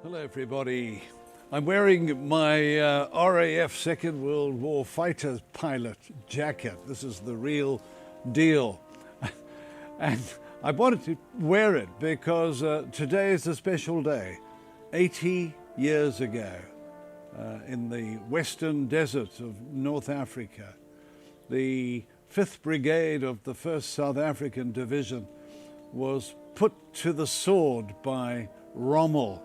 Hello everybody. I'm wearing my RAF Second World War fighter pilot jacket. This is the real deal. And I wanted to wear it because today is a special day. 80 years ago, in the western deserts of North Africa, the 5th Brigade of the 1st South African Division was put to the sword by Rommel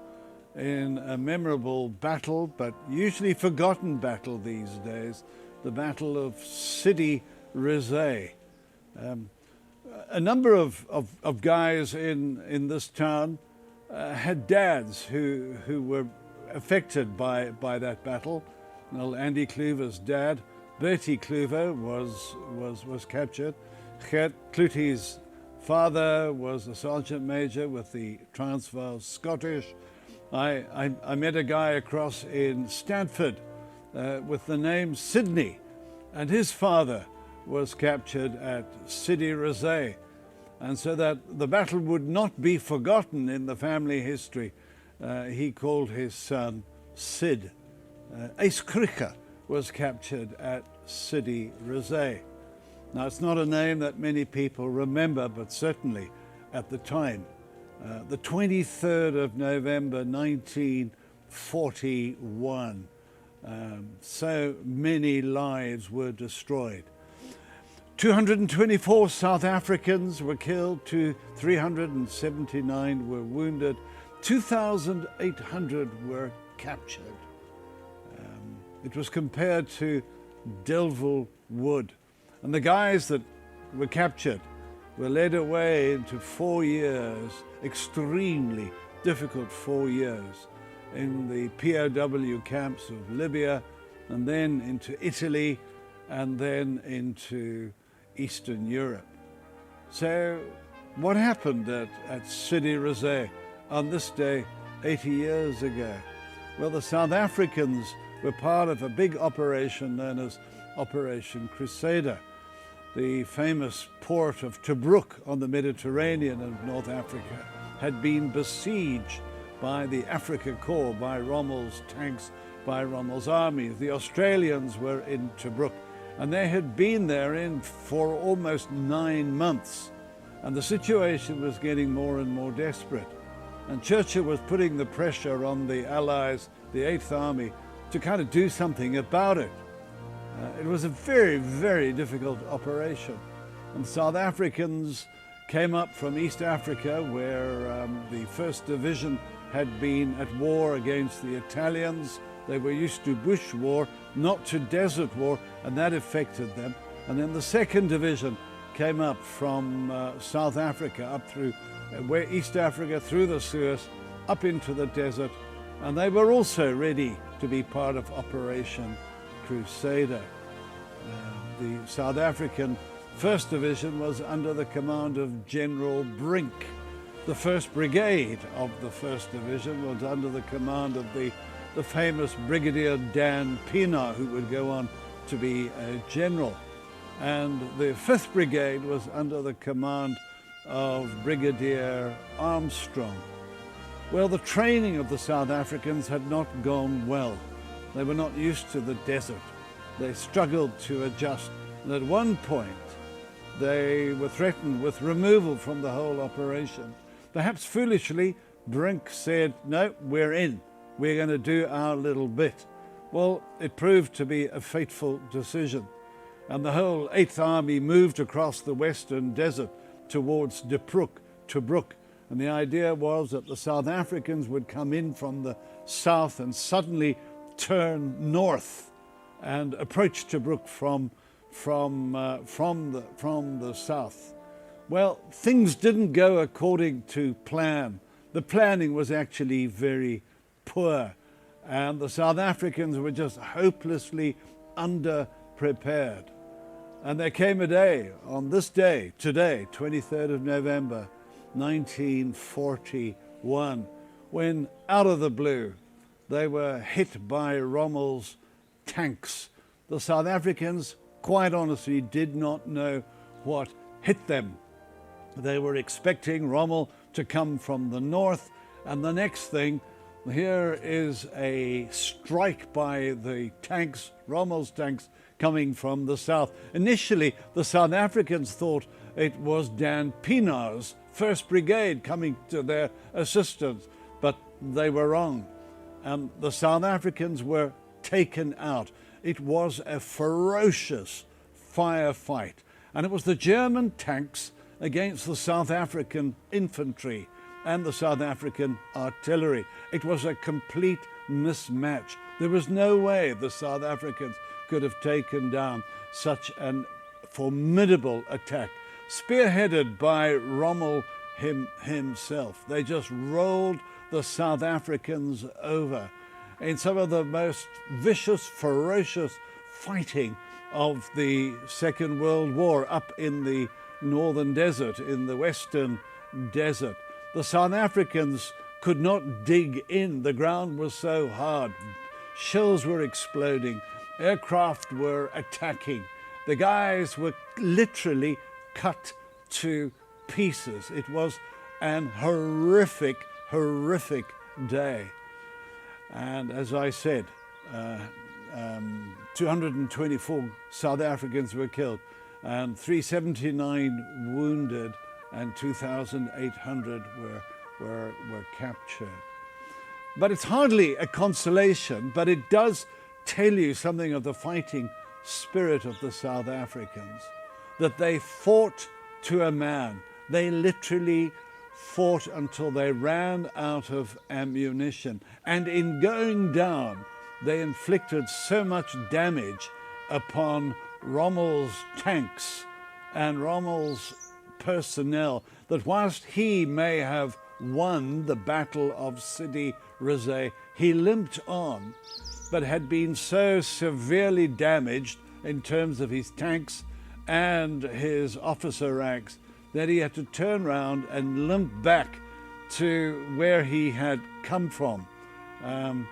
in a memorable battle, but usually forgotten battle these days, the Battle of Sidi Rezegh. A number of guys in this town had dads who were affected by that battle. Well, Andy Kluwer's dad, Bertie Kluwer, was captured. Gert Klutie's father was a sergeant major with the Transvaal Scottish. I met a guy across in Stanford with the name Sydney, and his father was captured at Sidi Rezegh. And so that the battle would not be forgotten in the family history, he called his son Sid. Ace Kruger was captured at Sidi Rezegh. Now, it's not a name that many people remember, but certainly at the time, the 23rd of November 1941, so many lives were destroyed. 224 South Africans were killed, 379 were wounded, 2,800 were captured. It was compared to Delville Wood. And the guys that were captured were led away into 4 years, extremely difficult 4 years, in the POW camps of Libya, and then into Italy, and then into Eastern Europe. So what happened at Sidi Rezegh on this day 80 years ago? Well, the South Africans were part of a big operation known as Operation Crusader. The famous port of Tobruk on the Mediterranean of North Africa had been besieged by the Afrika Korps, by Rommel's tanks, by Rommel's army. The Australians were in Tobruk, and they had been there for almost 9 months. And the situation was getting more and more desperate. And Churchill was putting the pressure on the Allies, the 8th Army, to kind of do something about it. It was a very, very difficult operation. And South Africans came up from East Africa, where the 1st Division had been at war against the Italians. They were used to bush war, not to desert war, and that affected them. And then the 2nd Division came up from South Africa, up through East Africa, through the Suez, up into the desert, and they were also ready to be part of Operation Crusader. The South African 1st Division was under the command of General Brink. The 1st Brigade of the 1st Division was under the command of the famous Brigadier Dan Pienaar, who would go on to be a general. And the 5th Brigade was under the command of Brigadier Armstrong. Well, the training of the South Africans had not gone well. They were not used to the desert. They struggled to adjust. And at one point, they were threatened with removal from the whole operation. Perhaps foolishly, Brink said, no, we're in. We're going to do our little bit. Well, it proved to be a fateful decision. And the whole 8th Army moved across the western desert towards Tobruk. And the idea was that the South Africans would come in from the south and suddenly turn north and approach Tobruk from the south. Well, things didn't go according to plan. The planning was actually very poor, and the South Africans were just hopelessly underprepared. And there came a day, on this day, today, 23rd of November, 1941, when out of the blue, they were hit by Rommel's tanks. The South Africans, quite honestly, did not know what hit them. They were expecting Rommel to come from the north, and the next thing, Here is a strike by the tanks, Rommel's tanks, coming from the south. Initially, the South Africans thought it was Dan Pienaar's 1st Brigade coming to their assistance, but they were wrong. And the South Africans were taken out. It was a ferocious firefight. And it was the German tanks against the South African infantry and the South African artillery. It was a complete mismatch. There was no way the South Africans could have taken down such a formidable attack, spearheaded by Rommel himself. They just rolled the South Africans over in some of the most vicious, ferocious fighting of the Second World War up in the northern desert, in the western desert. The South Africans could not dig in. The ground was so hard. Shells were exploding. Aircraft were attacking. The guys were literally cut to pieces. It was an horrific, horrific day. And as I said, 224 South Africans were killed and 379 wounded, and 2,800 were captured. But it's hardly a consolation, but it does tell you something of the fighting spirit of the South Africans, that they fought to a man. They literally fought until they ran out of ammunition. And in going down, they inflicted so much damage upon Rommel's tanks and Rommel's personnel that whilst he may have won the Battle of Sidi Rezegh, he limped on, but had been so severely damaged in terms of his tanks and his officer ranks that he had to turn around and limp back to where he had come from. And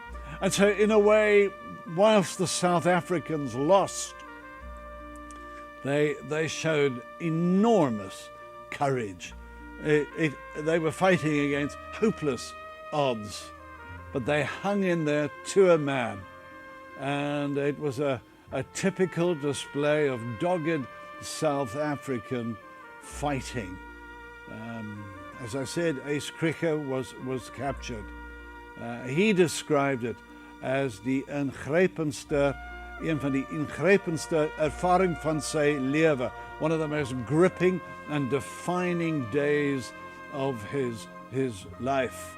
so in a way, whilst the South Africans lost, they showed enormous courage. They were fighting against hopeless odds, but they hung in there to a man. And it was a typical display of dogged South African fighting. As I said, Ace Krige was captured. He described it as een van die ingrypendste ervaring van sy lewe, one of the most gripping and defining days of his life.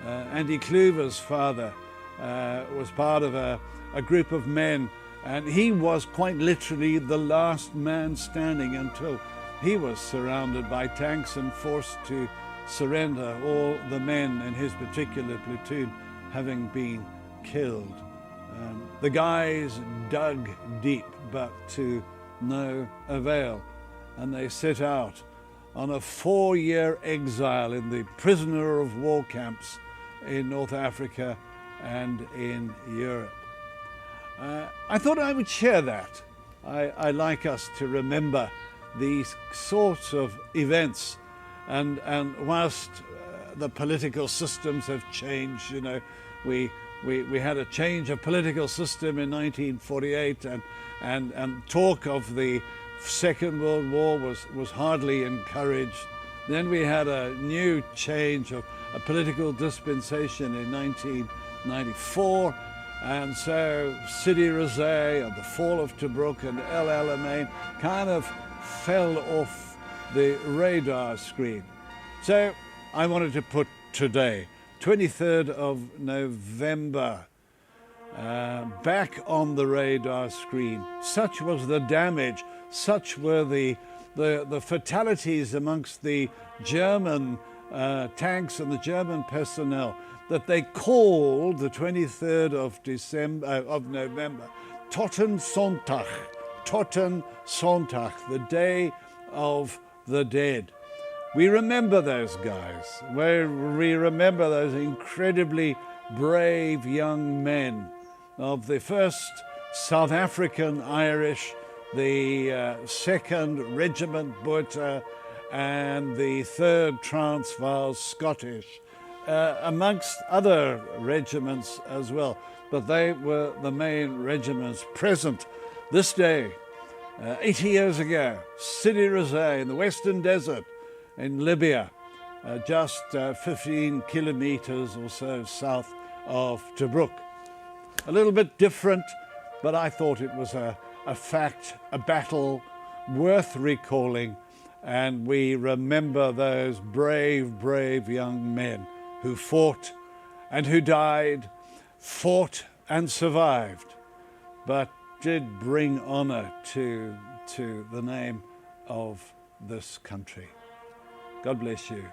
Andy Kluver's father was part of a group of men, and he was quite literally the last man standing until he was surrounded by tanks and forced to surrender, all the men in his particular platoon having been killed. The guys dug deep, but to no avail, and they set out on a 4-year exile in the prisoner of war camps in North Africa and in Europe. I thought I would share that. I like us to remember these sorts of events, and whilst the political systems have changed, you know, we had a change of political system in 1948, and talk of the Second World War was hardly encouraged. Then we had a new change of a political dispensation in 1994, and so Sidi Rezegh and the fall of Tobruk and El Alamein kind of fell off the radar screen. So I wanted to put today, 23rd of November, back on the radar screen. Such was the damage, such were the fatalities amongst the German tanks and the German personnel, that they called the 23rd of November Totensonntag, the Day of the Dead. We remember those guys. We remember those incredibly brave young men of the 1st South African Irish, the 2nd Regiment Botha, and the 3rd Transvaal Scottish. amongst other regiments as well. But they were the main regiments present this day, 80 years ago. Sidi Rezegh in the Western Desert in Libya, just 15 kilometers or so south of Tobruk. A little bit different, but I thought it was a fact, a battle worth recalling, and we remember those brave, brave young men who fought and who died, fought and survived, but did bring honor to the name of this country. God bless you.